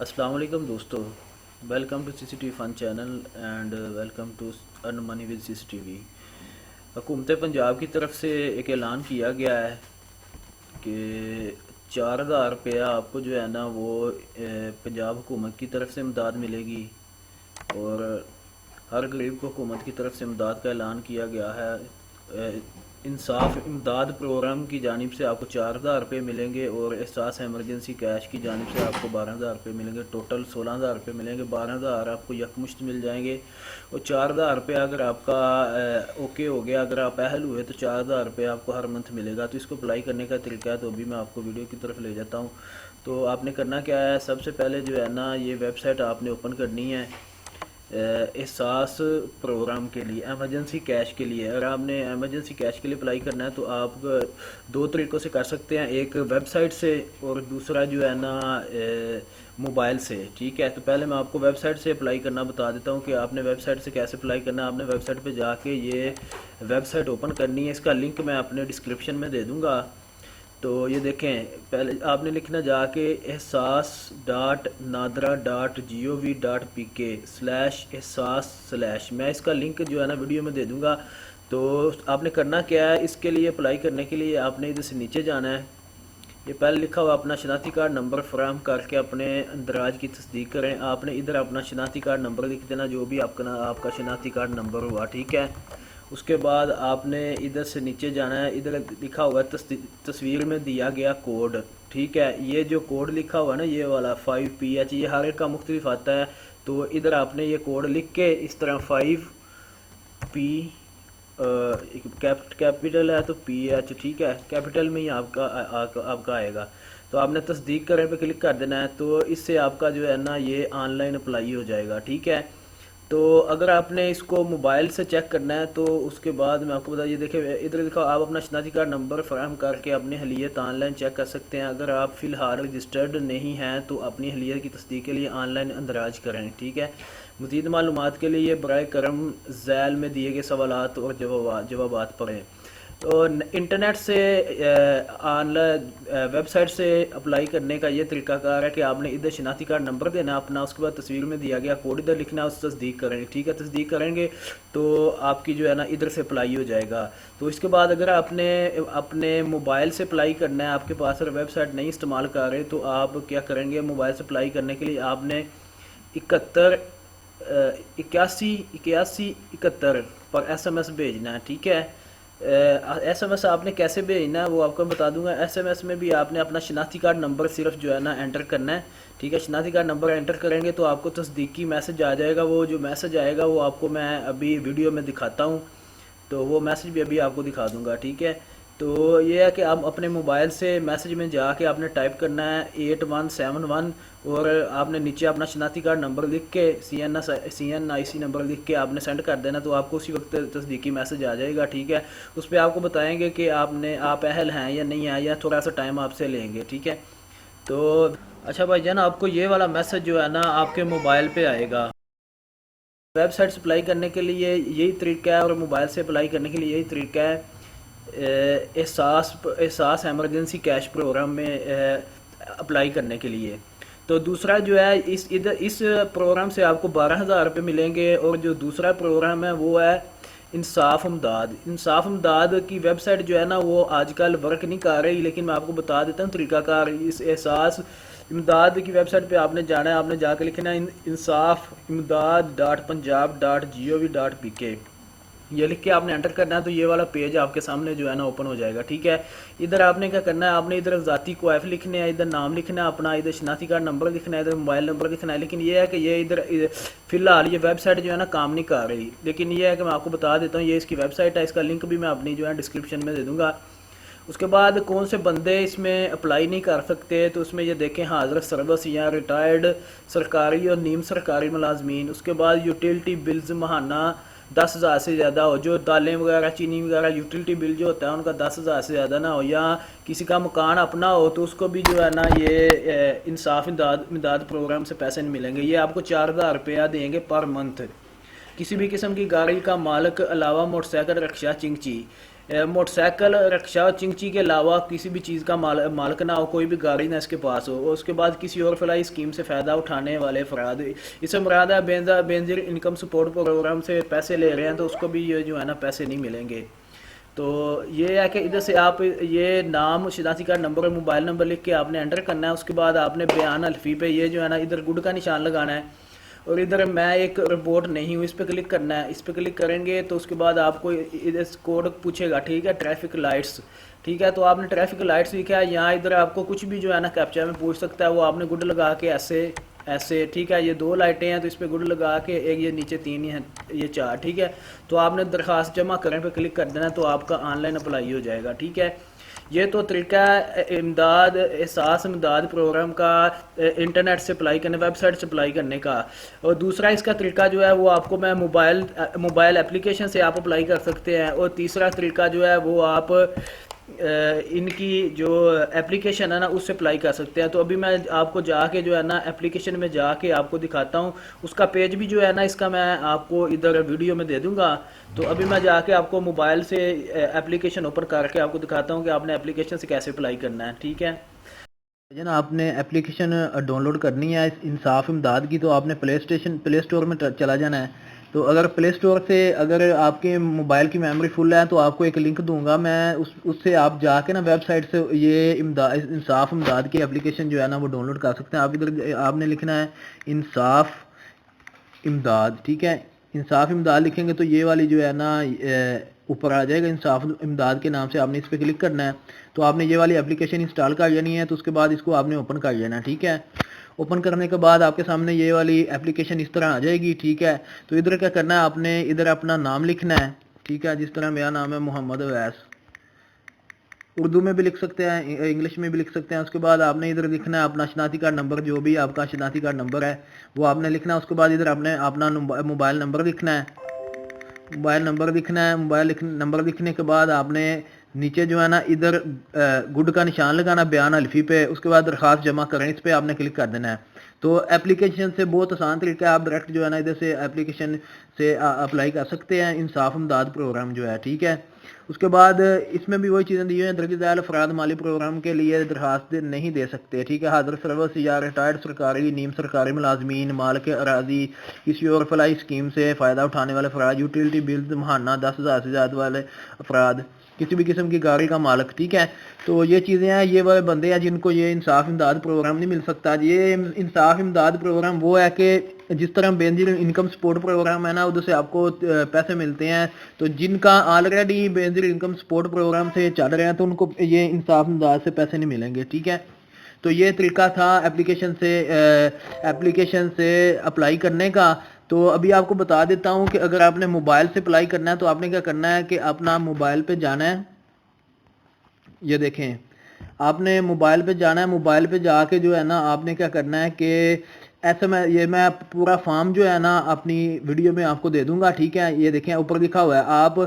السلام علیکم دوستو، welcome to C C T V fun channel and welcome to earn money with C C T V. حکومت پنجاب کی طرف سے ایک اعلان کیا گیا ہے کہ 4,000 روپیہ آپ کو جو ہے نا وہ پنجاب حکومت کی طرف سے امداد ملے گی، اور ہر غریب کو حکومت کی طرف سے امداد کا اعلان کیا گیا ہے۔ انصاف امداد پروگرام کی جانب سے آپ کو 4,000 روپے ملیں گے، اور احساس ایمرجنسی کیش کی جانب سے آپ کو 12,000 روپے ملیں گے۔ ٹوٹل 16,000 روپے ملیں گے، 12,000 آپ کو یکمشت مل جائیں گے، اور 4,000 روپے اگر آپ کا اوکے ہو گیا، اگر آپ اہل ہوئے تو 4,000 روپے آپ کو ہر منتھ ملے گا۔ تو اس کو اپلائی کرنے کا طریقہ ہے تو ابھی میں آپ کو ویڈیو کی طرف لے جاتا ہوں۔ تو آپ نے کرنا کیا ہے، سب سے پہلے جو ہے نا یہ ویب سائٹ آپ نے اوپن کرنی ہے احساس پروگرام کے لیے، ایمرجنسی کیش کے لیے۔ اگر آپ نے ایمرجنسی کیش کے لیے اپلائی کرنا ہے تو آپ دو طریقوں سے کر سکتے ہیں، ایک ویب سائٹ سے اور دوسرا جو ہے نا موبائل سے، ٹھیک ہے۔ تو پہلے میں آپ کو ویب سائٹ سے اپلائی کرنا بتا دیتا ہوں کہ آپ نے ویب سائٹ سے کیسے اپلائی کرنا ہے۔ آپ نے ویب سائٹ پہ جا کے یہ ویب سائٹ اوپن کرنی ہے، اس کا لنک میں اپنے ڈسکرپشن میں دے دوں گا۔ تو یہ دیکھیں، پہلے آپ نے لکھنا جا کے احساس.nadra.gov.pk/احساس/ میں اس کا لنک جو ہے نا ویڈیو میں دے دوں گا۔ تو آپ نے کرنا کیا ہے، اس کے لیے اپلائی کرنے کے لیے آپ نے ادھر سے نیچے جانا ہے۔ یہ پہلے لکھا ہوا اپنا شناختی کارڈ نمبر فراہم کر کے اپنے اندراج کی تصدیق کریں۔ آپ نے ادھر اپنا شناختی کارڈ نمبر لکھ دینا، جو بھی آپ کا شناختی کارڈ نمبر ہوا، ٹھیک ہے۔ اس کے بعد آپ نے ادھر سے نیچے جانا ہے، ادھر لکھا ہوا ہے تصویر میں دیا گیا کوڈ، ٹھیک ہے۔ یہ جو کوڈ لکھا ہوا ہے نا، یہ والا 5PH، یہ ہر ایک کا مختلف آتا ہے۔ تو ادھر آپ نے یہ کوڈ لکھ کے اس طرح 5P کیپٹل ہے تو PH، ٹھیک ہے، کیپٹل میں ہی آپ کا آئے گا۔ تو آپ نے تصدیق کرنے پہ کلک کر دینا ہے، تو اس سے آپ کا جو ہے نا یہ آن لائن اپلائی ہو جائے گا، ٹھیک ہے۔ تو اگر آپ نے اس کو موبائل سے چیک کرنا ہے تو اس کے بعد میں آپ کو بتا، یہ دیکھیں ادھر لکھا آپ اپنا شناختی کارڈ نمبر فراہم کر کے اپنی اہلیت آن لائن چیک کر سکتے ہیں۔ اگر آپ فی الحال رجسٹرڈ نہیں ہیں تو اپنی اہلیت کی تصدیق کے لیے آن لائن اندراج کریں، ٹھیک ہے۔ مزید معلومات کے لیے برائے کرم ذیل میں دیے گئے سوالات اور جوابات پڑھیں۔ تو انٹرنیٹ سے آن لائن ویب سائٹ سے اپلائی کرنے کا یہ طریقہ کار ہے کہ آپ نے ادھر شناختی کارڈ نمبر دینا اپنا، اس کے بعد تصویر میں دیا گیا کوڈ ادھر لکھنا ہے، اس تصدیق کریں گے، ٹھیک ہے۔ تصدیق کریں گے تو آپ کی جو ہے نا ادھر سے اپلائی ہو جائے گا۔ تو اس کے بعد اگر آپ نے اپنے موبائل سے اپلائی کرنا ہے، آپ کے پاس اگر ویب سائٹ نہیں استعمال کر رہے تو آپ کیا کریں گے، موبائل سے اپلائی کرنے کے لیے آپ نے 8171 پر SMS بھیجنا ہے، ٹھیک ہے۔ SMS آپ نے کیسے بھیجنا ہے وہ آپ کو بتا دوں گا۔ SMS میں بھی آپ نے اپنا شناختی کارڈ نمبر صرف جو ہے نا انٹر کرنا ہے، ٹھیک ہے۔ شناختی کارڈ نمبر انٹر کریں گے تو آپ کو تصدیقی میسج آ جائے گا۔ وہ جو میسج آئے گا وہ آپ کو میں ابھی ویڈیو میں دکھاتا ہوں، تو وہ میسج بھی ابھی آپ کو دکھا دوں گا، ٹھیک ہے۔ تو یہ ہے کہ آپ اپنے موبائل سے میسج میں جا کے آپ نے ٹائپ کرنا ہے 8171، اور آپ نے نیچے اپنا شناختی کارڈ نمبر لکھ کے CNIC نمبر لکھ کے آپ نے سینڈ کر دینا، تو آپ کو اسی وقت تصدیقی میسج آ جائے گا، ٹھیک ہے۔ اس پہ آپ کو بتائیں گے کہ آپ اہل ہیں یا نہیں ہیں، یا تھوڑا سا ٹائم آپ سے لیں گے، ٹھیک ہے۔ تو اچھا بھائی جان، آپ کو یہ والا میسج جو ہے نا آپ کے موبائل پہ آئے گا۔ ویب سائٹ سے اپلائی کرنے کے لیے یہی طریقہ ہے، اور موبائل سے اپلائی کرنے کے لیے یہی طریقہ ہے احساس ایمرجنسی کیش پروگرام میں اپلائی کرنے کے لیے۔ تو دوسرا جو ہے اس پروگرام سے آپ کو 12,000 روپے ملیں گے، اور جو دوسرا پروگرام ہے وہ ہے انصاف امداد۔ انصاف امداد کی ویب سائٹ جو ہے نا وہ آج کل ورک نہیں کر رہی، لیکن میں آپ کو بتا دیتا ہوں طریقہ کار۔ اس احساس امداد کی ویب سائٹ پہ آپ نے جانا ہے، آپ نے جا کے لکھنا ہے انصاف امداد.punjab.gov.pk، یہ لکھ کے آپ نے انٹر کرنا ہے، تو یہ والا پیج آپ کے سامنے جو ہے نا اوپن ہو جائے گا، ٹھیک ہے۔ ادھر آپ نے کیا کرنا ہے، آپ نے ادھر ذاتی کوائف لکھنے ہیں، ادھر نام لکھنا ہے اپنا، ادھر شناختی کارڈ نمبر لکھنا ہے، ادھر موبائل نمبر لکھنا ہے۔ لیکن یہ ہے کہ یہ ادھر فی الحال یہ ویب سائٹ جو ہے نا کام نہیں کر رہی، لیکن یہ ہے کہ میں آپ کو بتا دیتا ہوں، یہ اس کی ویب سائٹ ہے، اس کا لنک بھی میں اپنی جو ہے ڈسکرپشن میں دے دوں گا۔ اس کے بعد کون سے بندے اس میں اپلائی نہیں کر سکتے، تو اس میں یہ دیکھیں حاضر سروس یا ریٹائرڈ سرکاری اور نیم سرکاری ملازمین۔ اس کے بعد یوٹیلٹی بلز ماہانہ 10,000 سے زیادہ ہو، جو دالیں وغیرہ چینی وغیرہ یوٹیلٹی بل جو ہوتا ہے ان کا 10,000 سے زیادہ نہ ہو، یا کسی کا مکان اپنا ہو تو اس کو بھی جو ہے نا یہ انصاف امداد پروگرام سے پیسے نہیں ملیں گے۔ یہ آپ کو 4,000 روپیہ دیں گے پر منتھ۔ کسی بھی قسم کی گاڑی کا مالک علاوہ موٹر سائیکل، رکشہ، چنگچی موٹر سائیکل رکشہ چنگچی کے علاوہ کسی بھی چیز کا مالک نہ ہو، کوئی بھی گاڑی نہ اس کے پاس ہو، اور اس کے بعد کسی اور فلاحی اسکیم سے فائدہ اٹھانے والے افراد، اس سے مراد ہے بینظیر انکم سپورٹ پروگرام سے پیسے لے رہے ہیں تو اس کو بھی یہ جو ہے نا پیسے نہیں ملیں گے۔ تو یہ ہے کہ ادھر سے آپ یہ نام، شناختی کارڈ نمبر اور موبائل نمبر لکھ کے آپ نے انٹر کرنا ہے، اس کے بعد آپ نے بیان الفی پہ یہ جو ہے نا ادھر گڈ کا نشان لگانا ہے، اور ادھر میں ایک رپورٹ نہیں ہوں اس پہ کلک کرنا ہے۔ اس پہ کلک کریں گے تو اس کے بعد آپ کو ادھر کوڈ پوچھے گا، ٹھیک ہے، ٹریفک لائٹس، ٹھیک ہے، تو آپ نے ٹریفک لائٹس لکھا ہے، یہاں ادھر آپ کو کچھ بھی جو ہے نا کیپچا میں پوچھ سکتا ہے، وہ آپ نے گڈ لگا کے ایسے ایسے، ٹھیک ہے، یہ 2 لائٹیں ہیں تو اس پہ گڈ لگا کے ایک یہ نیچے 3 ہیں، یہ 4، ٹھیک ہے، تو آپ نے درخواست جمع کرنے پہ کلک کر دینا تو آپ کا آن لائن اپلائی ہو جائے گا، ٹھیک ہے۔ یہ تو طریقہ ہے امداد احساس امداد پروگرام کا انٹرنیٹ سے اپلائی کرنے، ویب سائٹ سے اپلائی کرنے کا، اور دوسرا اس کا طریقہ جو ہے وہ آپ کو میں موبائل اپلیکیشن سے آپ اپلائی کر سکتے ہیں، اور تیسرا طریقہ جو ہے وہ آپ ان کی جو اپلیکیشن ہے نا اس سے اپلائی کر سکتے ہیں۔ تو ابھی میں آپ کو جا کے جو ہے نا اپلیکیشن میں جا کے آپ کو دکھاتا ہوں، اس کا پیج بھی جو ہے نا اس کا میں آپ کو ادھر ویڈیو میں دے دوں گا۔ تو ابھی میں جا کے آپ کو موبائل سے اپلیکیشن اوپن کر کے آپ کو دکھاتا ہوں کہ آپ نے اپلیکیشن سے کیسے اپلائی کرنا ہے، ٹھیک ہے۔ جنا آپ نے اپلیکیشن ڈاؤن لوڈ کرنی ہے انصاف امداد کی، تو آپ نے پلے اسٹور میں چلا جانا ہے۔ تو اگر پلے اسٹور سے اگر آپ کے موبائل کی میموری فل ہے تو آپ کو ایک لنک دوں گا میں، اس سے آپ جا کے نا ویب سائٹ سے یہ انصاف امداد کی اپلیکیشن جو ہے نا وہ ڈاؤن لوڈ کر سکتے ہیں۔ آپ ادھر آپ نے لکھنا ہے انصاف امداد، ٹھیک ہے، انصاف امداد لکھیں گے تو یہ والی جو ہے نا اوپر آ جائے گا انصاف امداد کے نام سے، آپ نے اس پہ کلک کرنا ہے۔ تو آپ نے یہ والی اپلیکیشن انسٹال کر لینی ہے، تو اس کے بعد اس کو آپ نے اوپن کر لینا ہے، ٹھیک ہے۔ اوپن کرنے کے بعد آپ کے سامنے یہ والی اپلیکیشن اس طرح آ جائے گی، ٹھیک ہے۔ تو ادھر کیا کرنا ہے، آپ نے ادھر اپنا نام لکھنا ہے، ٹھیک ہے، جس طرح میرا نام ہے محمد اویس، اردو میں بھی لکھ سکتے ہیں، انگلش میں بھی لکھ سکتے ہیں۔ اس کے بعد آپ نے ادھر لکھنا ہے اپنا شناختی کارڈ نمبر، جو بھی آپ کا شناختی کارڈ نمبر ہے وہ آپ نے لکھنا ہے۔ اس کے بعد ادھر آپ نے اپنا موبائل نمبر لکھنا ہے، موبائل نمبر لکھنے کے بعد آپ نے نیچے جو ہے نا ادھر گڈ کا نشان لگانا بیان الفی پہ، اس کے بعد درخواست جمع کریں، اس پہ آپ نے کلک کر دینا ہے۔ تو اپلیکیشن سے بہت آسان طریقہ ہے، آپ ڈائریکٹ جو ہے نا ادھر سے اپلیکیشن سے اپلائی کر سکتے ہیں انصاف امداد پروگرام جو ہے، ٹھیک ہے۔ اس کے بعد اس میں بھی وہی چیزیں دی ہوئی ہیں، درج ذیل افراد مالی پروگرام کے لیے درخواست نہیں دے سکتے، ٹھیک ہے۔ حاضر سروس یا ریٹائرڈ سرکاری نیم سرکاری ملازمین، مالک اراضی، کسی اور فلاحی اسکیم سے فائدہ اٹھانے والے افراد، یوٹیلیٹی بلز ماہانہ 10,000 سے زیادہ والے افراد، کسی بھی قسم کی گاڑی کا مالک، ٹھیک ہے۔ تو یہ چیزیں ہیں، یہ وہ بندے ہیں جن کو یہ انصاف امداد پروگرام نہیں مل سکتا۔ یہ انصاف امداد پروگرام وہ ہے کہ جس طرح بینظیر انکم سپورٹ پروگرام ہے نا ادھر سے آپ کو پیسے ملتے ہیں، تو جن کا already Benazir income support programme سے چل رہے ہیں تو ان کو یہ انصاف امداد سے پیسے نہیں ملیں گے، ٹھیک ہے۔ تو یہ طریقہ تھا اپلیکیشن سے اپلائی کرنے کا۔ تو ابھی آپ کو بتا دیتا ہوں کہ اگر آپ نے موبائل سے اپلائی کرنا ہے تو آپ نے کیا کرنا ہے کہ اپنا موبائل پہ جانا ہے، یہ دیکھیں آپ نے موبائل پہ جانا ہے، موبائل پہ جا کے جو ہے نا آپ نے کیا کرنا ہے کہ ایسے میں پورا فارم جو ہے نا اپنی ویڈیو میں آپ کو دے دوں گا، ٹھیک ہے۔ یہ دیکھیں اوپر لکھا ہوا ہے، آپ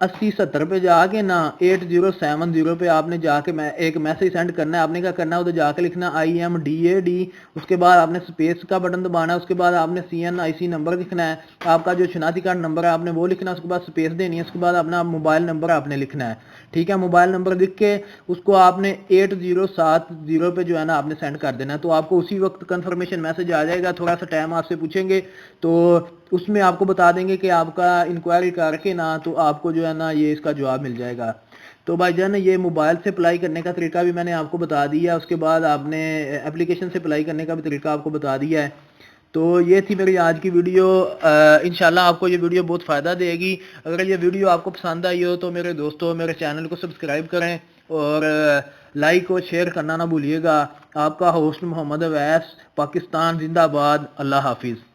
8070 پہ جا کے نا 8070 پہ آپ نے جا کے ایک میسج سینڈ کرنا ہے۔ آپ نے کیا کرنا ہے ادھر جا کے لکھنا IMDAD، اس کے بعد آپ نے اسپیس کا بٹن دبانا ہے، اس کے بعد آپ نے CNIC نمبر لکھنا ہے، آپ کا جو شناختی کارڈ نمبر ہے آپ نے وہ لکھنا ہے، اس کے بعد اسپیس دینی ہے، اس کے بعد اپنا موبائل نمبر آپ نے لکھنا ہے، ٹھیک ہے۔ موبائل نمبر لکھ کے اس کو آپ نے 8070 پہ جو ہے نا آپ نے سینڈ کر دینا ہے، تو آپ کو اسی وقت کنفرمیشن میسج آ جائے گا۔ تھوڑا سا ٹائم آپ سے پوچھیں گے تو اس میں آپ کو بتا دیں گے کہ آپ کا انکوائری کر کے نا تو آپ کو جو ہے نا یہ اس کا جواب مل جائے گا۔ تو بھائی جان یہ موبائل سے اپلائی کرنے کا طریقہ بھی میں نے آپ کو بتا دیا، اس کے بعد آپ نے اپلیکیشن سے اپلائی کرنے کا بھی طریقہ آپ کو بتا دیا ہے۔ تو یہ تھی میری آج کی ویڈیو، انشاءاللہ آپ کو یہ ویڈیو بہت فائدہ دے گی۔ اگر یہ ویڈیو آپ کو پسند آئی ہو تو میرے دوستوں میرے چینل کو سبسکرائب کریں اور لائک اور شیئر کرنا نہ بھولیے گا۔ آپ کا ہوسٹ محمد اویس، پاکستان زندہ باد، اللہ حافظ۔